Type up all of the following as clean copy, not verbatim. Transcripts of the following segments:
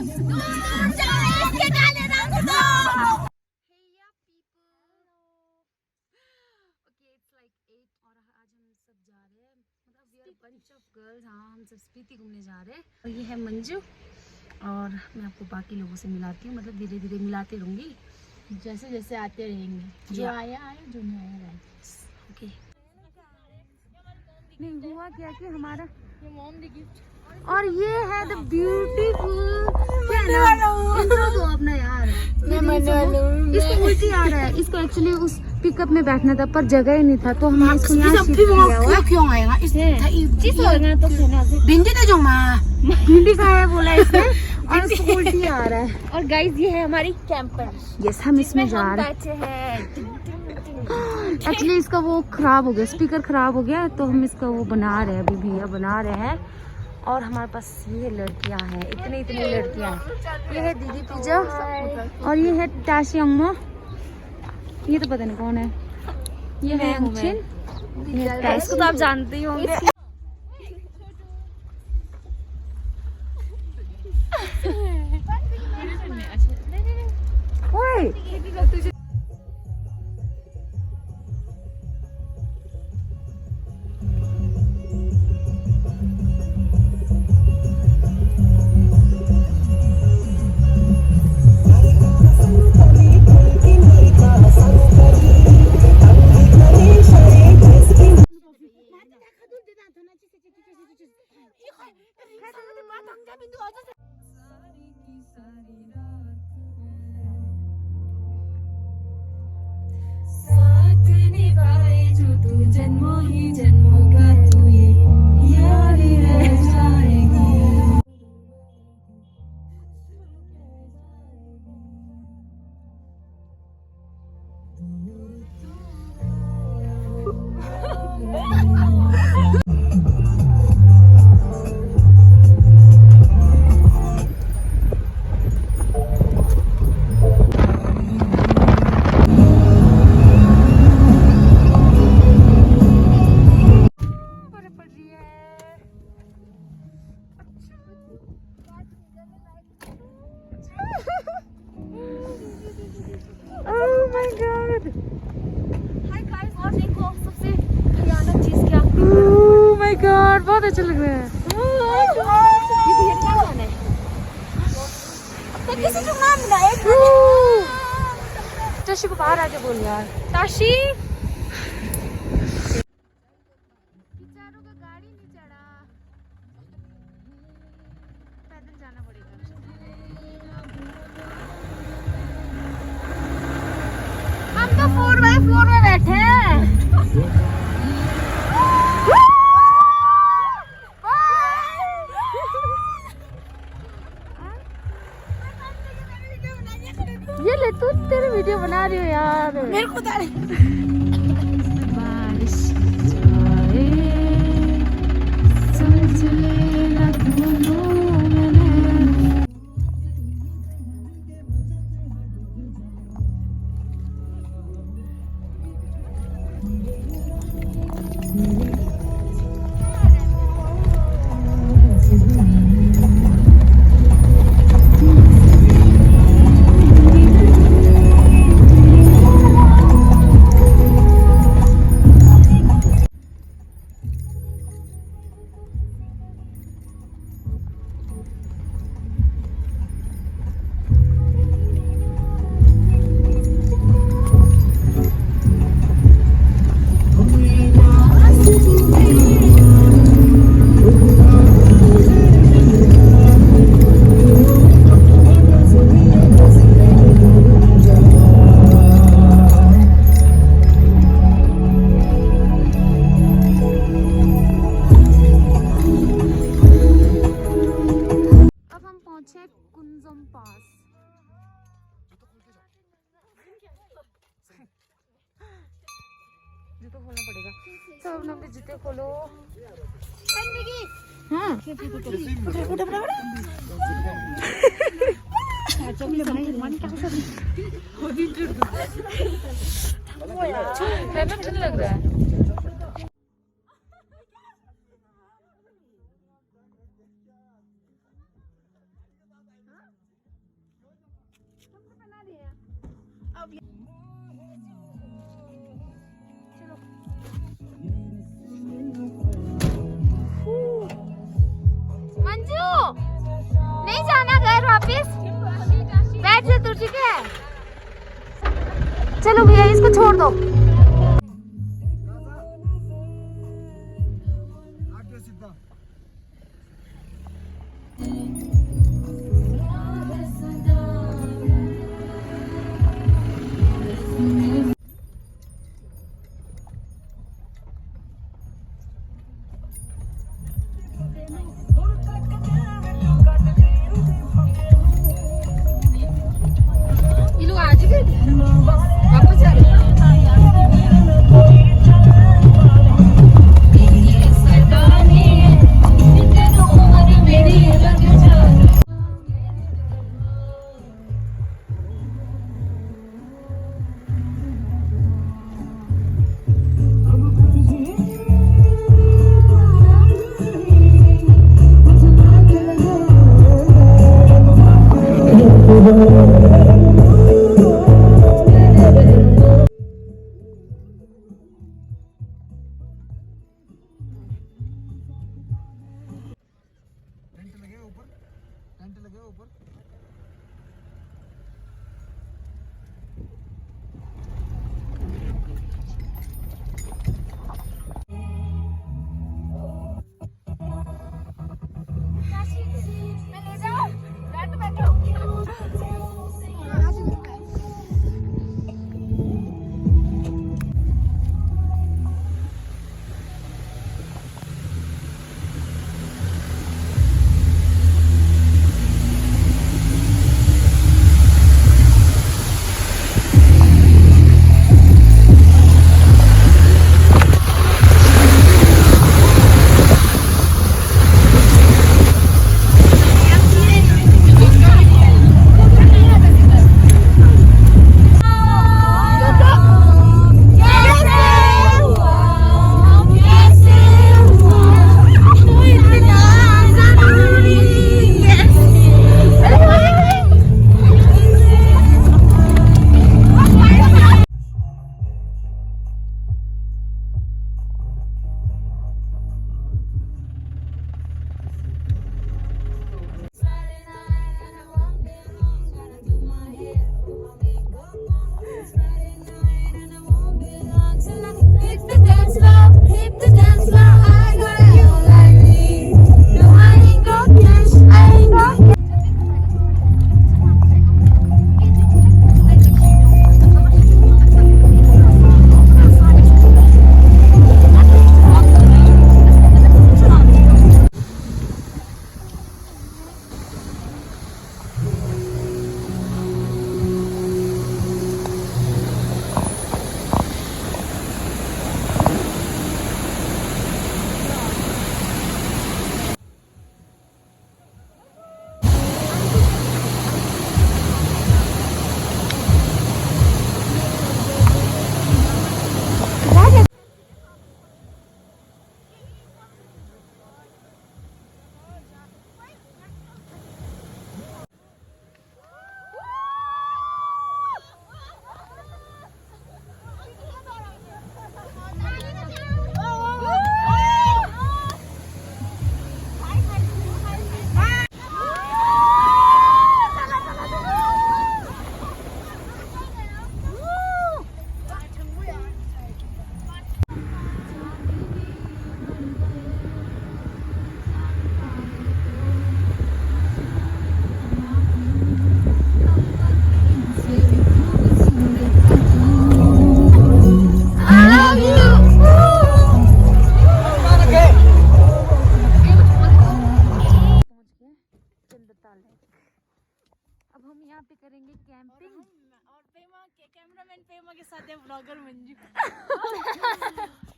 हम सब स्पीति घूमने जा रहे हैं और ये है मंजू और मैं आपको बाकी लोगों से मिलाती हूँ, मतलब धीरे धीरे मिलाते रहूँगी जैसे जैसे आते रहेंगे, जो आया आया जो नहीं आया आया। ओके। नहीं हुआ क्या कि हमारा गिफ्ट और ये है द ब्यूटीफुल तो अपना यार इसको उल्टी आ रहा है, इसको एक्चुअली उस पिकअप में बैठना था पर जगह ही नहीं था तो हमने इसको यहाँ शिफ्ट किया हुआ भिंडी खाया बोला इसने और इसको उल्टी आ रहा है। और गाइस ये है हमारी कैंपर, यस हम इसमें जा रहे हैं। एक्चुअली इसका वो खराब हो गया, स्पीकर खराब हो गया तो हम इसका वो बना रहे हैं, अभी भैया बना रहे हैं। और हमारे पास ये लड़कियां हैं, इतनी लड़कियां हैं। ये है दीदी पिज्जा और ये है टाशी अम्मा, ये तो पता नहीं कौन है, ये है अंचिन, इसको तो आप जानते ही होंगे। ओए जन्मों ही जन्मों का तू ये याद रह जाएगी। बहुत अच्छा लग रहा है। ताशी को बाहर आके बोल यार, ताशी बेचारों का गाड़ी नहीं चढ़ा, पैदल जाना पड़ेगा। हम तो 4x4 में बैठे हैं। ये ले तू तेरी वीडियो बना रही हो यार, मेरे को बारिश जूते खोलना पड़ेगा। सब लोग जूते खोलो। हाँ लग रहा है। वापिस बैठ जा तू, ठीक है। चलो भैया इसको छोड़ दो।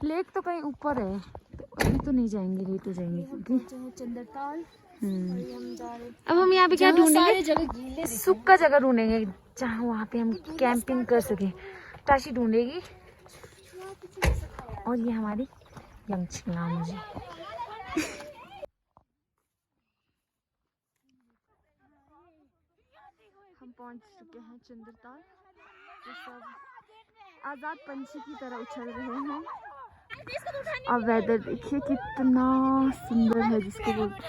लेक तो कहीं ऊपर है, तो अभी तो नहीं जाएंगे, लेट हो जाएंगे क्योंकि चंद्रताल। अब हम यहाँ पे क्या ढूंढेंगे, सूखा जगह ढूंढेंगे जहाँ वहाँ पे हम कैंपिंग कर सके। ताशी ढूंढेगी और ये हमारी यंगचिंगा मुझे हम पहुँच चुके हैं चंद्रताल। ये सब आजाद पंछी की तरह उछल रहे हैं। अब वेदर देखिए कितना सुंदर है, जिसको बोलते।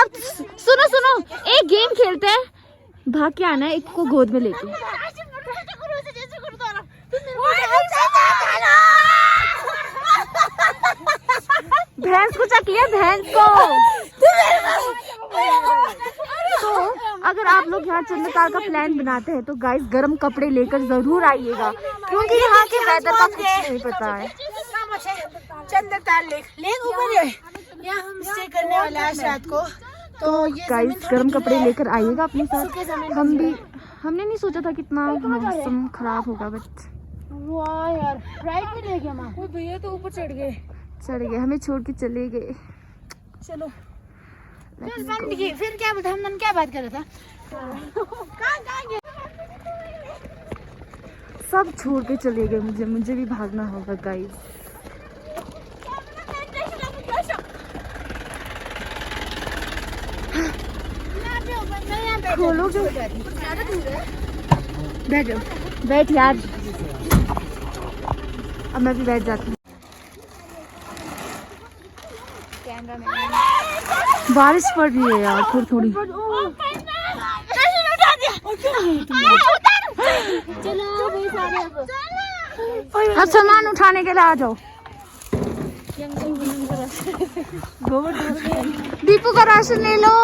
अब सुनो सुनो, एक गेम खेलते हैं, भाग के आना है, एक को गोद में लेके। भैंस को चक लिया, भैंस को। तो अगर आप लोग यहाँ चंद्रताल का प्लान बनाते हैं तो गाइस गर्म कपड़े लेकर जरूर आइएगा, क्योंकि यहाँ के वेदर का कुछ नहीं पता है। चंद्रताल लेक ऊपर है, यहाँ हम स्टे करने वाला है रात को। तो गाइस गर्म कपड़े लेकर आइएगा अपने साथ। हमने नहीं सोचा था कितना मौसम खराब होगा, बट वाह यार, राइट में ले गया माँ। कोई भैया तो ऊपर चढ़ गए, हमें छोड़ के चले गए। चलो फिर क्या बता, हम क्या बात कर रहा था? सब छोड़ के चले गए मुझे भी भागना होगा गाइस। खोलोगे? बैठ यार, अब मैं भी बैठ जाती हूँ। बारिश पड़ रही है यार थोड़ी थोड़ी। अब सामान उठाने के लिए आ जाओ। दीपू का राशन ले लो।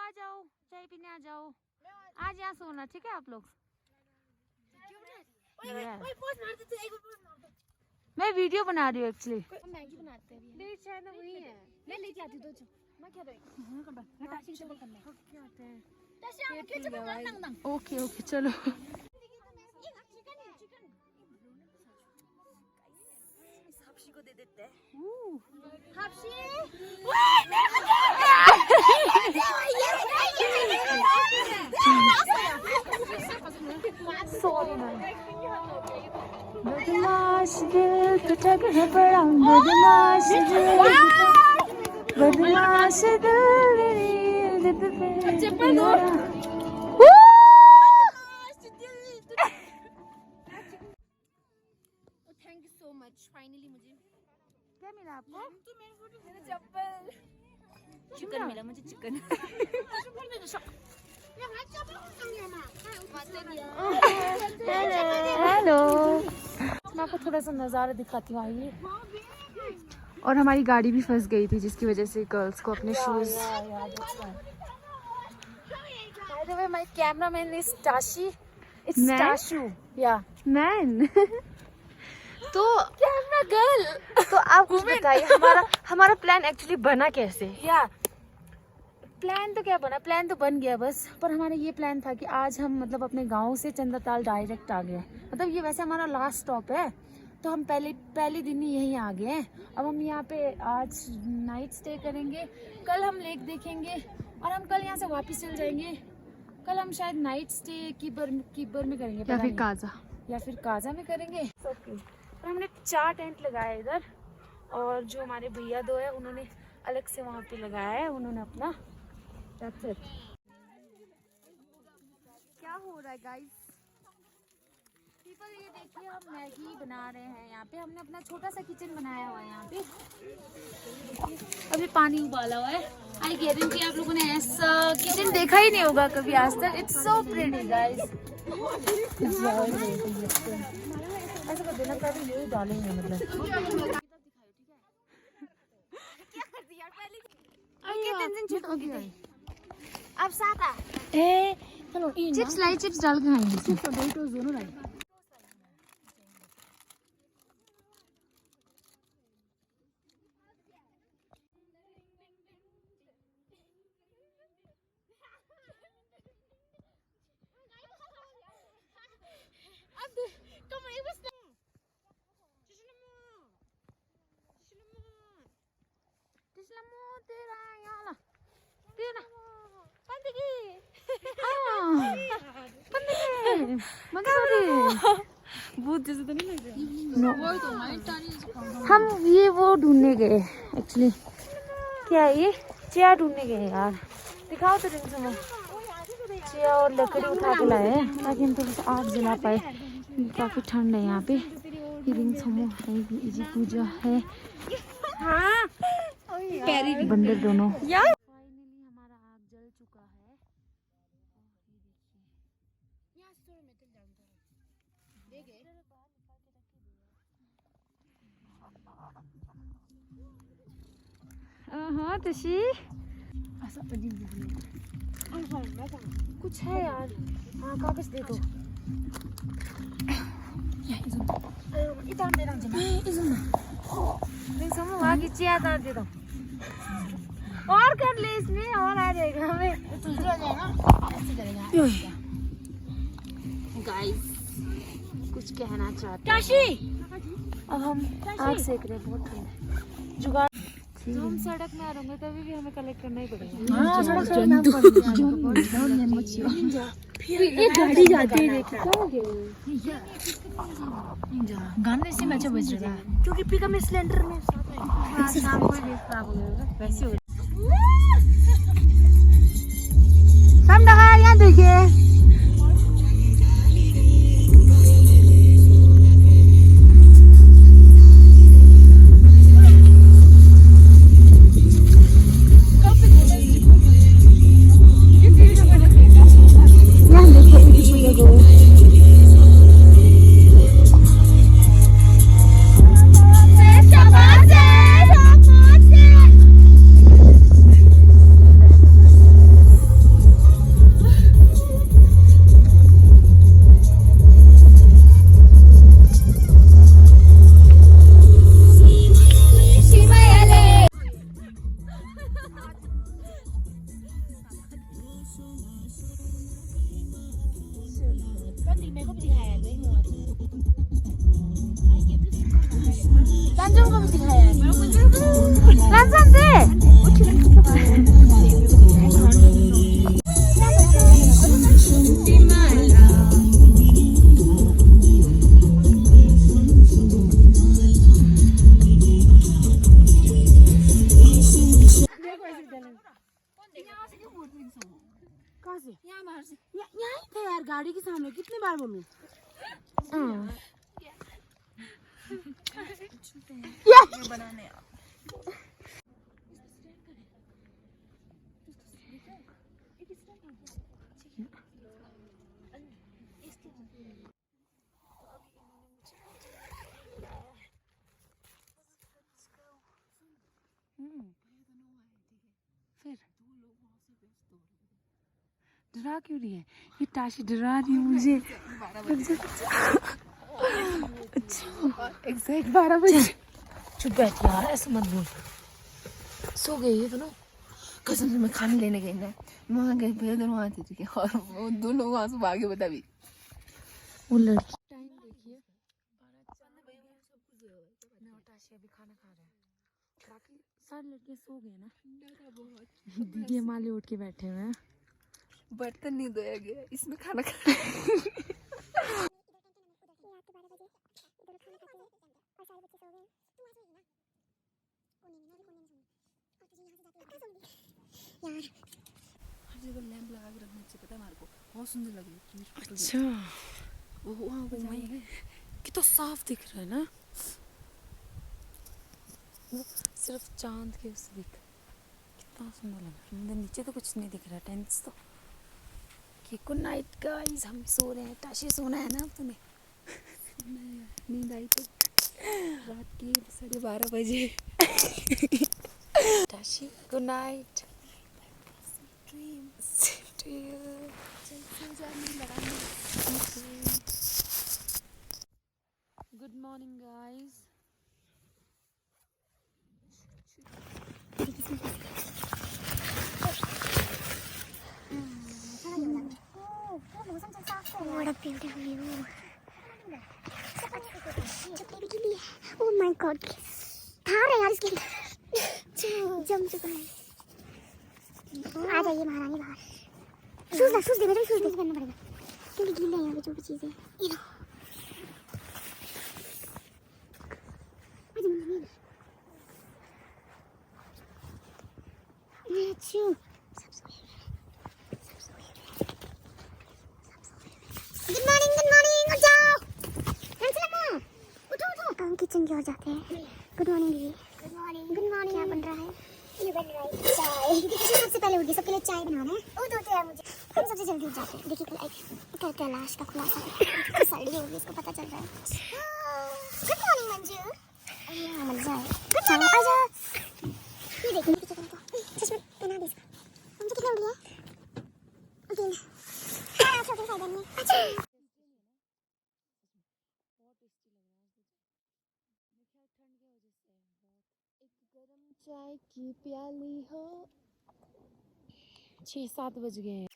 आ जाओ, चाय पीने आ जाओ। आज यहाँ सोना, ठीक है आप लोग? मैं वीडियो बना रही हूँ एक्चुअली। मैगी बनाते हैं, वही है। मैं लेके आती हूँ। ओके ओके चलो। हफ्शी को दे देते हैं। बदमाश दिल टूट है बड़ा, बदमाश दिल, बदमाश thank you so much. Finally मुझे क्या मिला आपको? चप्पल, चिकन मिला मुझे, चिकन। हेलो, मैं आपको थोड़ा सा नज़ारा दिखाती हूँ, आइए। और हमारी गाड़ी भी फंस गई थी जिसकी वजह से गर्ल्स को अपने shoes. By the way, my cameraman is Tashi. It's Tashu. Yeah. Man. तो कैमरा गर्ल। तो आप कुछ बताइए, हमारा प्लान एक्चुअली बना कैसे? या प्लान तो क्या बना, प्लान तो बन गया बस, पर हमारा ये प्लान था कि आज हम मतलब अपने गांव से चंद्रताल डायरेक्ट आ गए। मतलब ये वैसे हमारा लास्ट स्टॉप है, तो हम पहले दिन ही यहीं आ गए हैं। अब हम यहाँ पे आज नाइट स्टे करेंगे, कल हम लेक देखेंगे और हम कल यहाँ से वापस चल जाएंगे। कल हम शायद नाइट स्टे कीबर में करेंगे, या फिर काजा में करेंगे। और हमने 4 टेंट लगाए इधर, और जो हमारे भैया 2 है उन्होंने अलग से वहाँ पे लगाया है, उन्होंने अपना। क्या हो रहा है गाइस? पीपल, ये देखिए हम मैगी बना रहे हैं यहाँ पे। हमने अपना छोटा सा किचन बनाया हुआ है यहाँ पे। अभी पानी उबाला हुआ है। आई गारंटी आप लोगों ने ऐसा किचन देखा ही नहीं होगा कभी आज तक। It's so pretty guys. ऐसा कर देना, कभी यही डालेंगे मतलब। अब साथ चिप्स लाई, चिप्स डाल के खाएंगे इसमें। भूत जैसे तो नहीं लग रहा? हम ये वो ढूंढने गए एक्चुअली, क्या है ये, चेयर ढूंढने गए यार। दिखाओ तो रिंग समो, चेयर और लकड़ी उठा के लाए हैं ताकि हम थोड़ा सा आग जला पाए, काफी ठंड है यहाँ पे। ये रिंग समो है, ये इजी पूजा है, बंदर दोनों। फाइनली हमारा आग जल चुका है। हाँ तशी कुछ है यार, हाँ कागज दे दो। आगे चिया दे दो और कर ले इसमें, और आ जाएगा हमें। गाइस कुछ कहना चाहते हैं। अब हम आग सेक रहे हैं, बहुत ठंड है। जुगाड़ तो हम सड़क में आ रहे होंगे तभी भी हमें कलेक्ट करना ही पड़ेगा। ये गाड़ी जाती है, देखो क्या हो गया? गाने से मैच बज रहा है क्योंकि पिकअप में सिलेंडर में शाम को ही खराब हो गया वैसे हो। हम लगा यहाँ देखिए, यहाँ थे यार गाड़ी के सामने, कितनी बार बोलूं? बनाने फिर डरा क्यों रही है ये? ताशी डरा रही है मुझे। अच्छा एग्जैक्ट 12 बजे। चुप बैठ यार, ऐसे मत बोल। सो गई है दोनों? कसम से मैं खाने लेने गई ना, वहाँ गए भैया दोनों वहाँ थे, ठीक है, और वो दो लोग वहाँ से भागे। बता भी वो लड़की टाइम देखिए, मैं और ताशी अभी खाना खा रहे हैं, बाकी सारे लड़के सो गए ना। दीदी हमारे उठ के बैठे हुए हैं, बर्तन नहीं धोया गया, इसमें खाना खा हर जगह लैंप लगा के रखने से पता है हमारे को बहुत सुंदर लगे। अच्छा वो वहाँ कि तो साफ दिख रहा है ना, वो सिर्फ चांद के उससे दिख, कितना सुंदर लग रहा है। नीचे तो कुछ नहीं दिख रहा, टेंट्स तो। गुड नाइट गाइस, हम सो रहे हैं। ताशी सोना है ना तुम्हें? नींद आई तो रात की 12:30 बजे। Tashi good night, dreams to you. Good morning guys. What a beautiful view. चुपके भी गिली है। Oh my God. थार है यार इसके जम चुका है। आ जाइए महारानी बाहर। शूज दे मेरे शूज करना पड़ेगा क्योंकि गीले हैं यहाँ पे जो भी चीजें। ये लो। किचन की ओर जाते हैं। गुड मॉर्निंग दीदी। Good morning. Good morning. क्या बन रहा है? ये बन रहा है चाय। किचन सबसे पहले उठ गई, सबके लिए चाय बनाना है। वो तो है मुझे। हम सबसे जल्दी उठ जाते हैं। देखिए कैलाश का खुलासा साड़ी होगी, इसको पता चल रहा है। Good morning Manju. मजा है। चलो आजा। ये देखिए मेरी चप्पल को चश्मा पहना दे इसका। मुझे कितना उड़ गया? 3। हाँ छोटे फायदा नहीं। अच्छा चाय की प्याली हो। 6-7 बज गए हैं।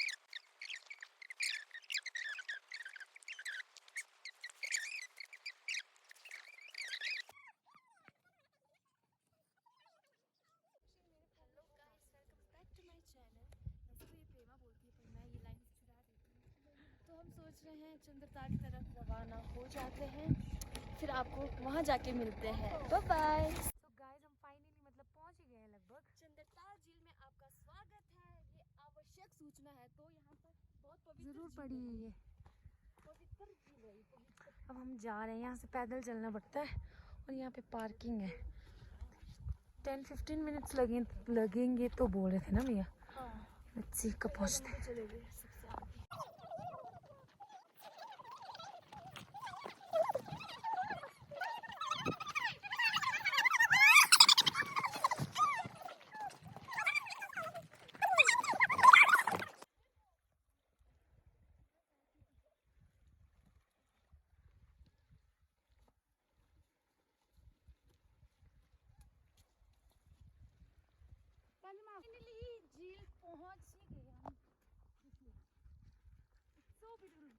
तो हम सोच रहे हैं चंद्रताल की तरफ रवाना हो जाते हैं, फिर आपको वहाँ जाके मिलते हैं। Bye bye. तो गाइस हम फाइनली मतलब पहुँच ही गए हैं लगभग। चंद्रताल झील में आपका स्वागत है। ये आवश्यक सूचना है, तो यहाँ पर बहुत पवित्र जरूर पड़ी है ये पवित्र झील है। अब हम जा रहे हैं, यहाँ से पैदल चलना पड़ता है और यहाँ पे पार्किंग है। 10-15 मिनट्स लगेंगे तो बोल रहे थे ना भैया। लेट्स सी कब पहुँचते हैं। झील पहुंच ही गए हम। So beautiful,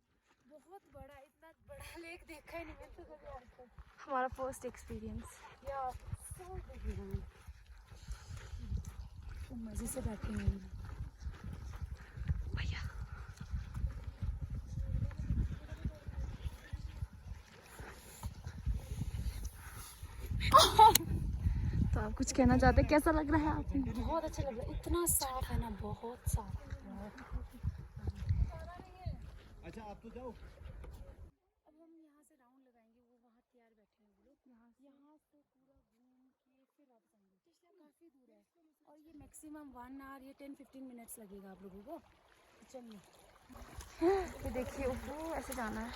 बहुत बड़ा, इतना बड़ा लेक देखा ही नहीं मैंने तो कभी आज तक। हमारा फर्स्ट एक्सपीरियंस। या so beautiful, तो मजे से बैठे हैं भैया। तो आप कुछ कहना चाहते हैं? कैसा लग रहा है आपको? बहुत अच्छा लग रहा है, इतना साफ है ना, बहुत साफ। अच्छा आप तो जाओ। अब हम यहाँ से राउंड लगाएंगे, वो वहाँ तैयार बैठे हैं वो लोग। यहाँ से पूरा घूम के फिर वापस आएंगे। काफ़ी दूर है और ये मैक्सिमम 1 आवर या 10-15 मिनट्स लगेगा आप लोगों को। चलिए ये देखिए, वो ऐसे जाना है।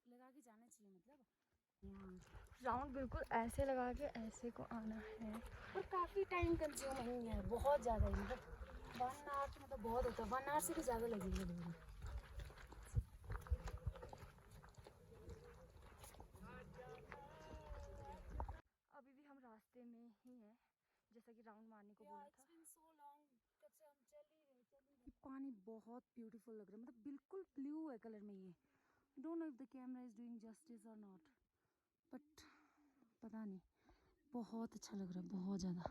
लगा के जाना चाहिए, मतलब राउंड बिल्कुल ऐसे लगा के ऐसे को आना है। और काफ़ी टाइम कंज्यूमिंग है, बहुत ज़्यादा, मतलब 1 आवर तो मतलब बहुत होता है। 1 आवर से भी ज़्यादा लगेगा लोगों। अभी भी हम रास्ते में ही हैं, जैसा कि राउंड मारने को बोला था। कब से हम चल ही रहे। पानी बहुत ब्यूटीफुल लग रहा है, मतलब बिल्कुल ब्लू है कलर में ये। Don't know if the camera is doing justice और नॉट, बट पता नहीं, बहुत अच्छा लग रहा है, बहुत ज़्यादा।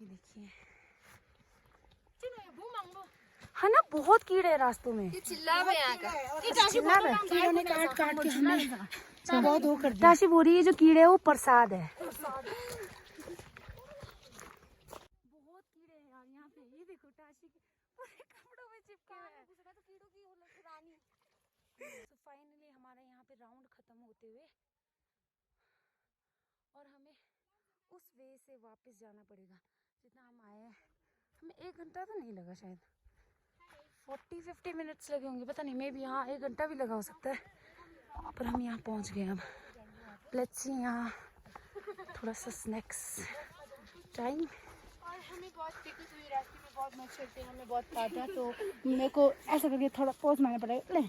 ये देखिए है ना, बहुत कीड़े हैं रास्तों में। चिल्ला में आकर कीड़ों ने काट के हमें बहुत वो कर दिया। ताशी बोल रही है जो कीड़े है वो प्रसाद है। बहुत कीड़े हैं यार यहाँ पे। ये देखो ताशी के पूरे कपड़ों में चिपके हुए हैं। तो कीड़ों की रानी। तो फाइनली हमारा यहाँ पे राउंड खत्म होते हुए और हमें उस वे से वापस जाना पड़ेगा जितना हम आए हैं। हमें 1 घंटा तो नहीं लगा, शायद 40-50 मिनट्स लगे होंगे, पता नहीं। मे भी यहाँ 1 घंटा भी लगा हो सकता है, पर हम यहाँ पहुँच गए। अब लेट्स सी यहाँ थोड़ा सा स्नैक्स टाइम। और हमें बहुत दिक्कत हुई, रास्ते में बहुत मच्छर थे, हमें बहुत काटा, तो मेरे को ऐसा करके थोड़ा पोज मारना पड़ेगा। ले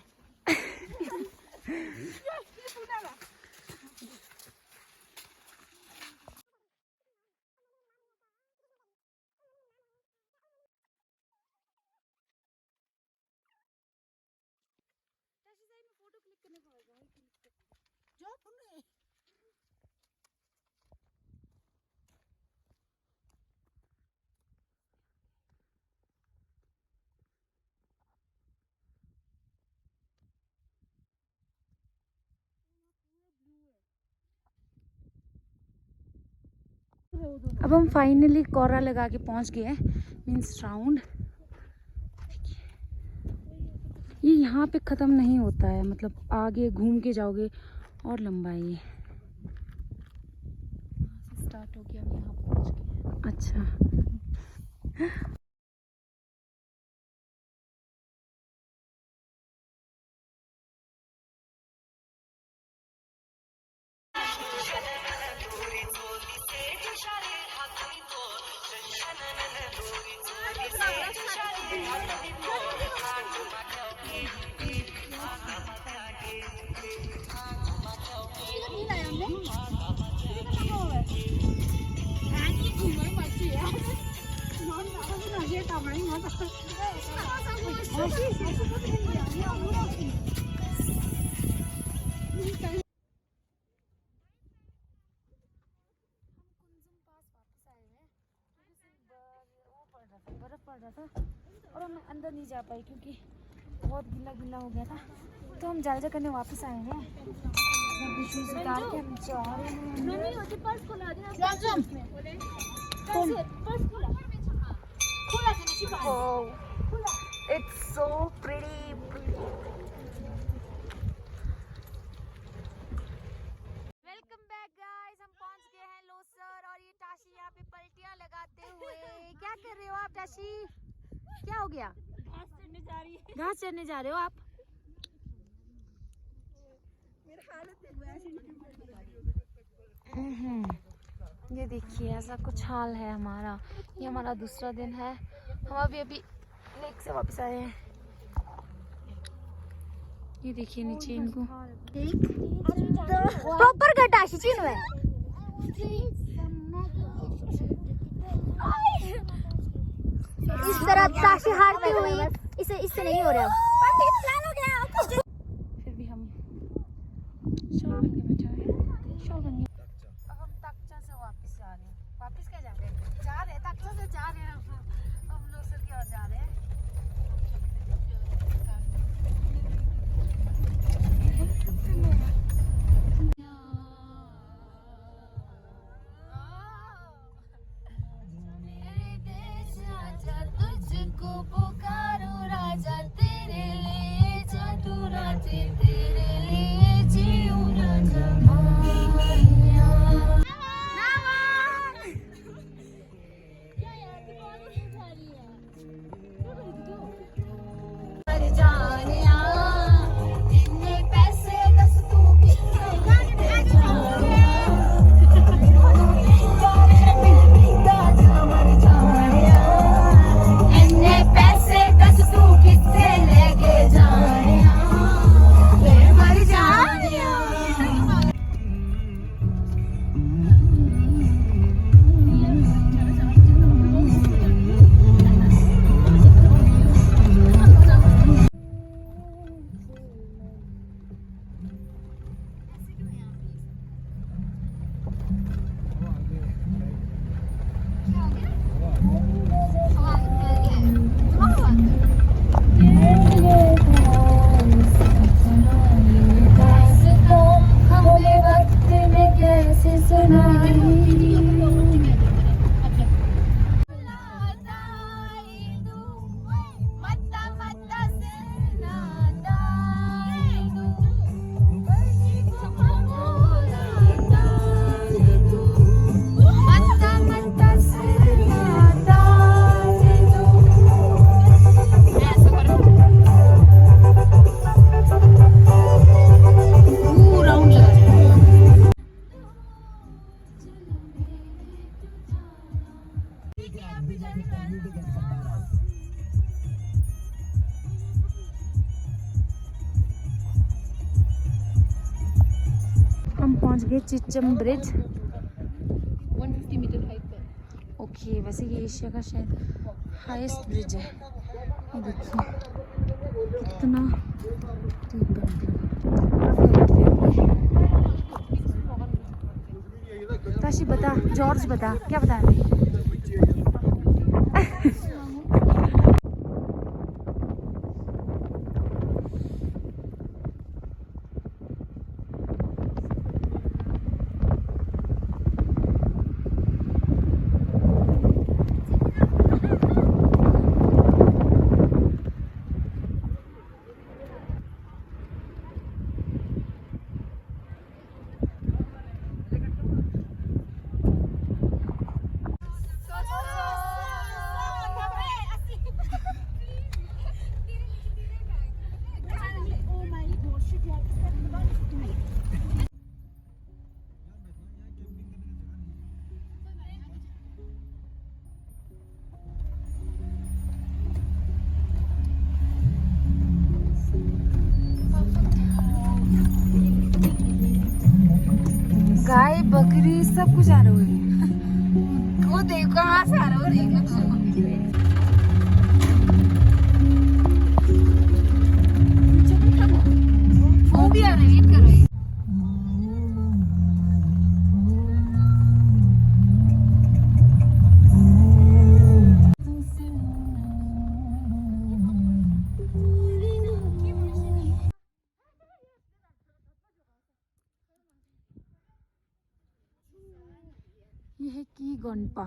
अब हम फाइनली कोरा लगा के पहुंच गए हैं, मीन्स राउंड। ये यहाँ पे ख़त्म नहीं होता है, मतलब आगे घूम के जाओगे और लंबा है ये। स्टार्ट हो गया, हम यहाँ पहुँच गए। अच्छा बर्फ पड़ रहा था और हम अंदर नहीं जा पाए क्योंकि बहुत गिला गिला हो गया था, तो हम जायजा करने वापस आए हैं। शूज उतार के हम जा रहे हैं। It's so pretty. Welcome back guys, हम पहुंच गए हैं लोसर और ये टाशी यहाँ पे पलटियां लगाते हुए। क्या कर रहे हो आप टाशी? क्या हो गया? घास चढ़ने जा रही है। घास चढ़ने जा रहे हो आप? ये देखिए ऐसा कुछ हाल है हमारा। ये हमारा दूसरा दिन है, हम अभी लेक से वापस आए हैं। ये देखिए नीचे इनको प्रॉपर गटाशी चीन है। इस तरह ताशी हारती हुई इससे नहीं हो रहा। फिर भी हम शॉल बन के बैठा है, शॉल बन के। अब हम तकचा से वापस जा रहे हैं। वापस क्या जा रहे हैं? तकचा से जा रहे हैं हम लोसर की ओर जा रहे हैं। हम पहुंच गए चिच्चम ब्रिज। 150 मीटर हाइट पर। ओके, वैसे ये एशिया का शायद हाईएस्ट ब्रिज है। ये देखिए कितना डीप है, मतलब। ताशी बता, जॉर्ज बता, क्या बता रहे हैं? गाय बकरी सब कुछ आ रहा है। वो देखो कहाँ से आ रहा है, वो देखो। वो भी आ रहा है, वेट कर रही है। ये है की गणपा।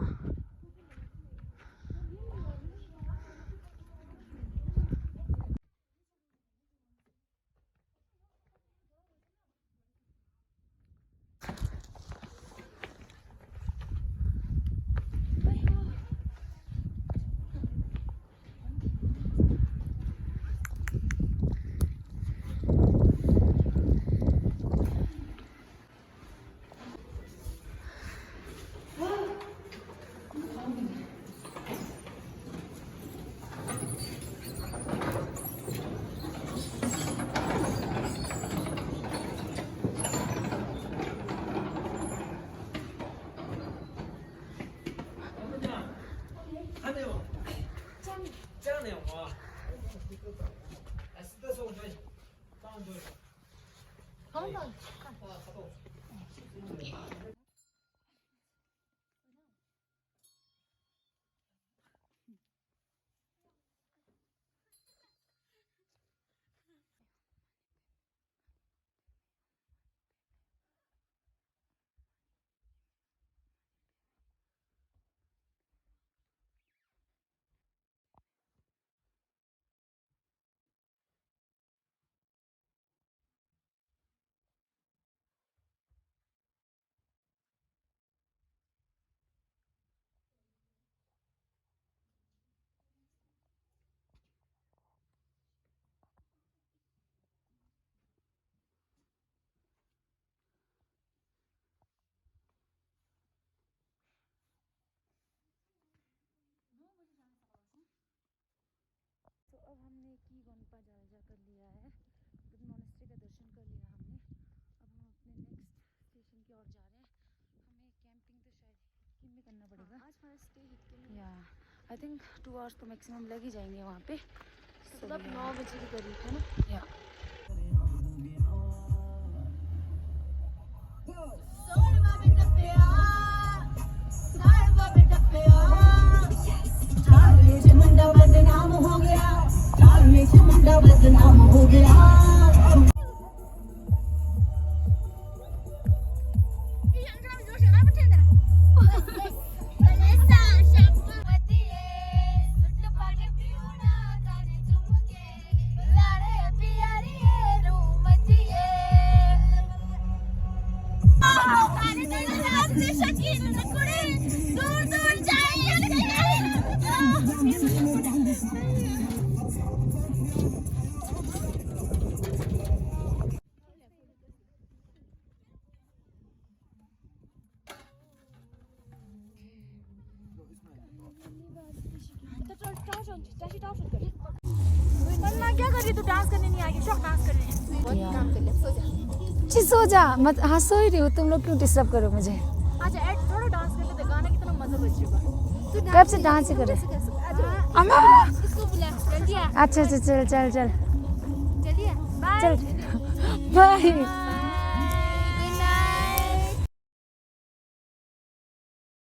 तो अब हमने की गणपा जालजा कर लिया है, बुद्ध मोनेस्ट्री का दर्शन कर लिया हमने। अब हम अपने नेक्स्ट स्टेशन की ओर जा रहे हैं। हमें कैंपिंग तो शायद हिटकिन में करना पड़ेगा। आज हमारा स्टे हिटकिन में, या आई थिंक 2 आवर्स तो मैक्सिमम लग ही जाएंगे वहाँ पे। मतलब 9 बजे के करीब, है ना? या बदनाम हो गया। टैशी टॉप शूट कर। वरना क्या कर रही तू? डांस करने नहीं आई? शौक डांस करने हैं। बहुत काम कर ले, सो जा। जी सो जा मत। हाँ सो ही रही हूँ, तुम लोग क्यों डिस्टर्ब करो मुझे? अच्छा ऐड थोड़ा डांस कर लेते, गाना कितना मजा बज रहा है। तू कब से डांस ही कर रहे? अम्मा इसको बुला जल्दी आ। अच्छा अच्छा चल चल चल जल्दी आ। बाय चल बाय।